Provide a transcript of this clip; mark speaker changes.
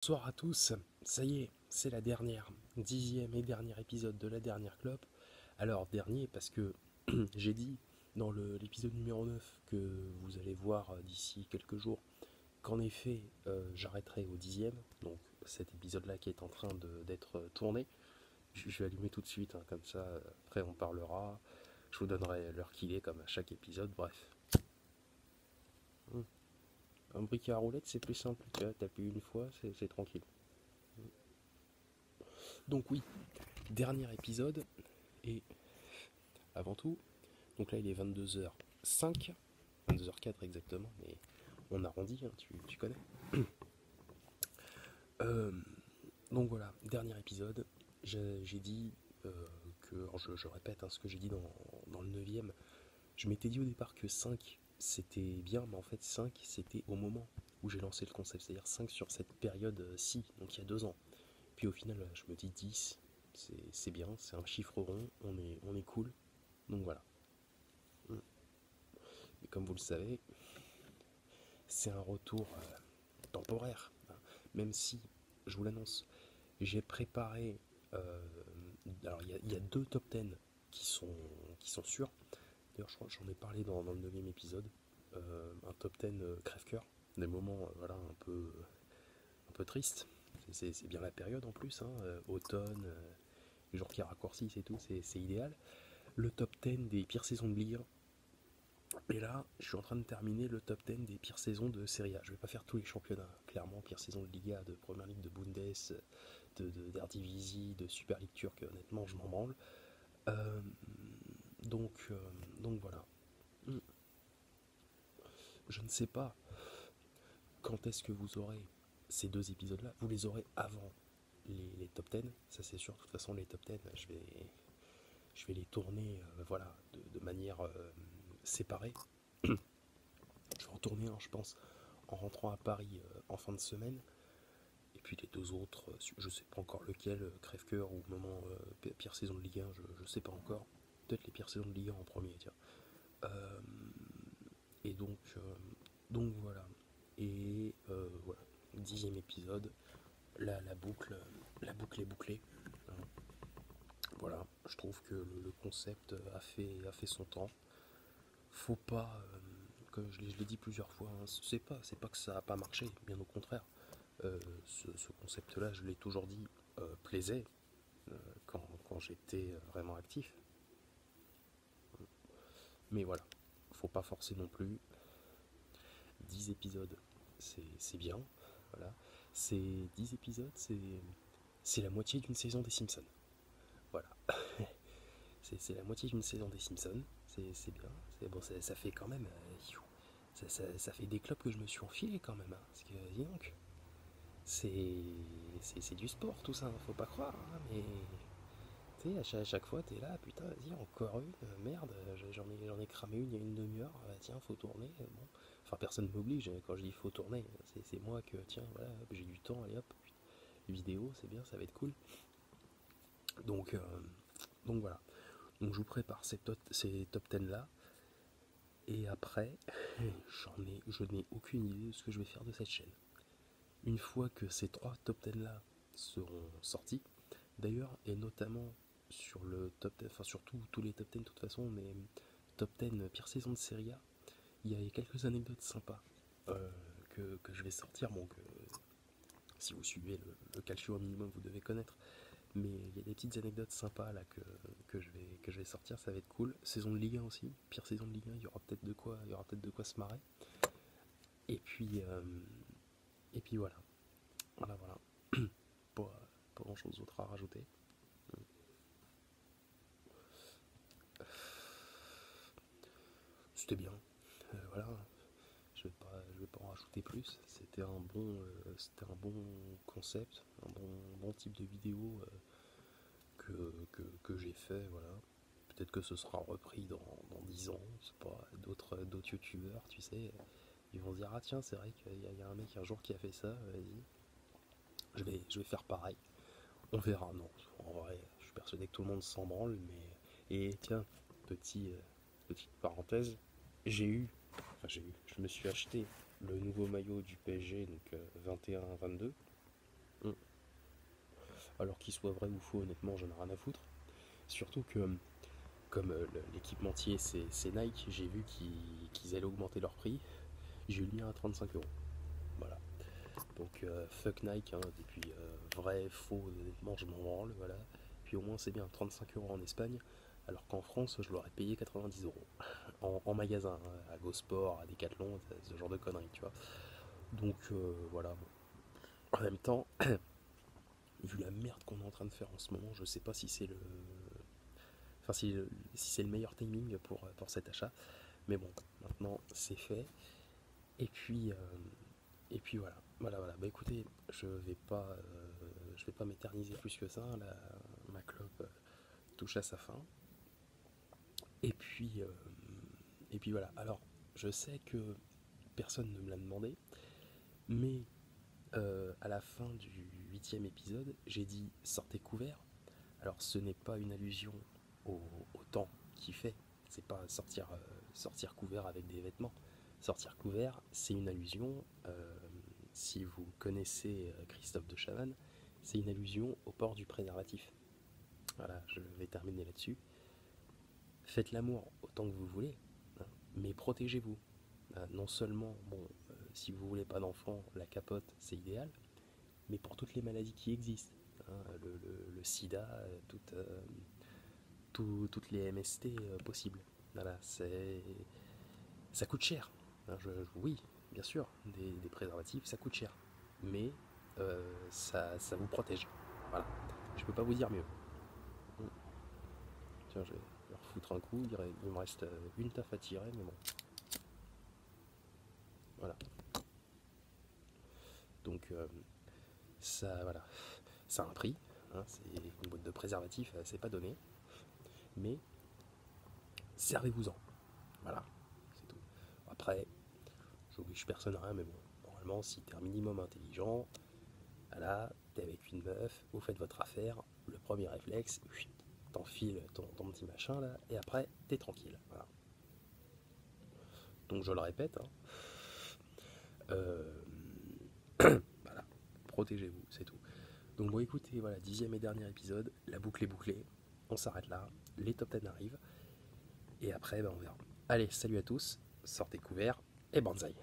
Speaker 1: Bonsoir à tous, ça y est, c'est la dernière, 10e et dernier épisode de la dernière clope. Alors dernier parce que j'ai dit dans l'épisode numéro 9 que vous allez voir d'ici quelques jours qu'en effet j'arrêterai au 10e, donc cet épisode là qui est en train d'être tourné. Je vais allumer tout de suite, hein, comme ça après on parlera, je vous donnerai l'heure qu'il est comme à chaque épisode, bref. Un briquet à roulettes c'est plus simple, tu vois, t'appuies une fois, c'est tranquille. Donc oui, dernier épisode, et avant tout, donc là il est 22h05, 22h04 exactement, mais on arrondit, hein, tu connais. Euh, donc voilà, dernier épisode, j'ai dit que, alors je répète, hein, ce que j'ai dit dans le 9e, je m'étais dit au départ que 5 c'était bien, mais en fait 5 c'était au moment où j'ai lancé le concept, c'est-à-dire 5 sur cette période-ci, donc il y a 2 ans. Puis au final, je me dis 10, c'est bien, c'est un chiffre rond, on est cool, donc voilà. Mais comme vous le savez, c'est un retour temporaire, hein. Même si, je vous l'annonce, j'ai préparé. euh, alors, il y a deux top 10 qui sont sûrs. D'ailleurs, je crois que j'en ai parlé dans le 9e épisode. Un top 10 crève-cœur, des moments voilà, un peu tristes. C'est bien la période en plus, hein, automne, les jours qui raccourcissent et tout, c'est idéal. Le top 10 des pires saisons de Ligue 1. Et là, je suis en train de terminer le top 10 des pires saisons de Serie A. Je vais pas faire tous les championnats, clairement. Pire saison de Liga, de Première Ligue, de Bundes, d'Eredivisie, de Super League turque, honnêtement, je m'en branle. Euh, donc, euh, donc voilà. Je ne sais pas quand est-ce que vous aurez ces deux épisodes-là. Vous les aurez avant les top 10, ça c'est sûr. De toute façon, les top 10, je vais les tourner voilà, de manière séparée. Je vais en tourner un, je pense, en rentrant à Paris en fin de semaine. Et puis les deux autres, je sais pas encore lequel, Crève-Cœur ou moment pire saison de Ligue 1, je sais pas encore. Peut-être les pires saisons de Ligue 1 en premier, tiens. Euh, et donc voilà. Et voilà, 10e épisode, la boucle est bouclée, hein. Voilà, je trouve que le concept a fait son temps. Faut pas, comme je l'ai dit plusieurs fois, hein, c'est pas que ça a pas marché, bien au contraire. Ce concept-là, je l'ai toujours dit, plaisait quand j'étais vraiment actif. Mais voilà, faut pas forcer non plus. 10 épisodes, c'est bien. Voilà. C'est 10 épisodes, c'est la moitié d'une saison des Simpsons. Voilà. C'est la moitié d'une saison des Simpsons. C'est bien. Bon, ça fait quand même. Ça fait des clubs que je me suis enfilé quand même, hein, parce que, dis donc, c'est du sport tout ça, hein, faut pas croire, hein, mais tu sais, à chaque fois, t'es là, putain, vas-y, encore une, merde, j'en ai cramé une il y a une demi-heure, tiens, faut tourner, bon. Enfin, personne m'oblige, quand je dis faut tourner, c'est moi que, tiens, voilà, j'ai du temps, allez hop, vidéo, c'est bien, ça va être cool. Donc, euh, donc voilà. Donc je vous prépare ces top 10 là, et après, je n'ai aucune idée de ce que je vais faire de cette chaîne. Une fois que ces trois top 10 là seront sortis, d'ailleurs, et notamment sur le top 10, enfin surtout tous les top 10 de toute façon, mais top 10 pire saison de Serie A, il y a quelques anecdotes sympas euh, que je vais sortir. Bon, si vous suivez le calcio au minimum, vous devez connaître. Mais il y a des petites anecdotes sympas là que je vais sortir, ça va être cool. Saison de Ligue 1 aussi, pire saison de Ligue 1, il y aura peut-être de quoi se marrer. Et puis voilà, voilà. Pas grand chose d'autre à rajouter. C'était bien, voilà. Je vais pas en rajouter plus. C'était un bon concept, un bon type de vidéo que j'ai fait, voilà. Peut-être que ce sera repris dans 10 ans, c'est pas, d'autres youtubeurs, tu sais, ils vont se dire ah tiens c'est vrai qu'il y a un mec un jour qui a fait ça, vas-y, je vais faire pareil. On verra, non, en vrai, je suis persuadé que tout le monde s'en branle, mais. Et tiens, petite parenthèse, je me suis acheté le nouveau maillot du PSG, donc 21-22. Alors qu'il soit vrai ou faux, honnêtement, j'en ai rien à foutre. Surtout que, comme l'équipementier c'est Nike, j'ai vu qu'ils allaient augmenter leur prix. J'ai eu le mien à 35 €. Voilà. Donc fuck Nike, hein, et puis vrai, faux, honnêtement, je m'en branle, voilà. Puis au moins c'est bien, 35 € en Espagne, alors qu'en France, je l'aurais payé 90 € en magasin, hein, à Go Sport, à Decathlon, ce genre de conneries, tu vois. Donc voilà, bon. En même temps, vu la merde qu'on est en train de faire en ce moment, je sais pas si c'est le. Enfin, si c'est le meilleur timing pour cet achat. Mais bon, maintenant c'est fait. Et puis, voilà. Voilà. Bah écoutez, je vais pas m'éterniser plus que ça. Ma clope touche à sa fin. Et puis, euh, et puis voilà. Alors, je sais que personne ne me l'a demandé, mais à la fin du 8e épisode, j'ai dit sortez couvert. Alors, ce n'est pas une allusion au temps qui fait. C'est pas sortir couvert avec des vêtements. Sortir couvert, c'est une allusion. Si vous connaissez Christophe de Chavannes, c'est une allusion au port du préservatif. Voilà, je vais terminer là-dessus. Faites l'amour autant que vous voulez, hein, mais protégez-vous. Non seulement, bon, si vous voulez pas d'enfant, la capote, c'est idéal, mais pour toutes les maladies qui existent, hein, le sida, toutes les MST possibles. Voilà, ça coûte cher. Hein, oui, bien sûr, des préservatifs, ça coûte cher, mais ça vous protège. Voilà, je peux pas vous dire mieux. Tiens, je vais leur foutre un coup, il me reste une taf à tirer, mais bon, voilà. Donc ça, voilà, ça a un prix, hein, c'est une boîte de préservatifs, c'est pas donné, mais servez-vous-en. Voilà, c'est tout. Après, j'oblige personne à rien, mais bon, normalement, si t'es un minimum intelligent, voilà, t'es avec une meuf, vous faites votre affaire, le premier réflexe, t'enfiles ton petit machin là, et après, t'es tranquille. Voilà. Donc je le répète, hein, euh, voilà, protégez-vous, c'est tout. Donc bon écoutez, voilà, 10e et dernier épisode, la boucle est bouclée, on s'arrête là, les top 10 arrivent, et après, ben, on verra. Allez, salut à tous, sortez couverts, et banzai.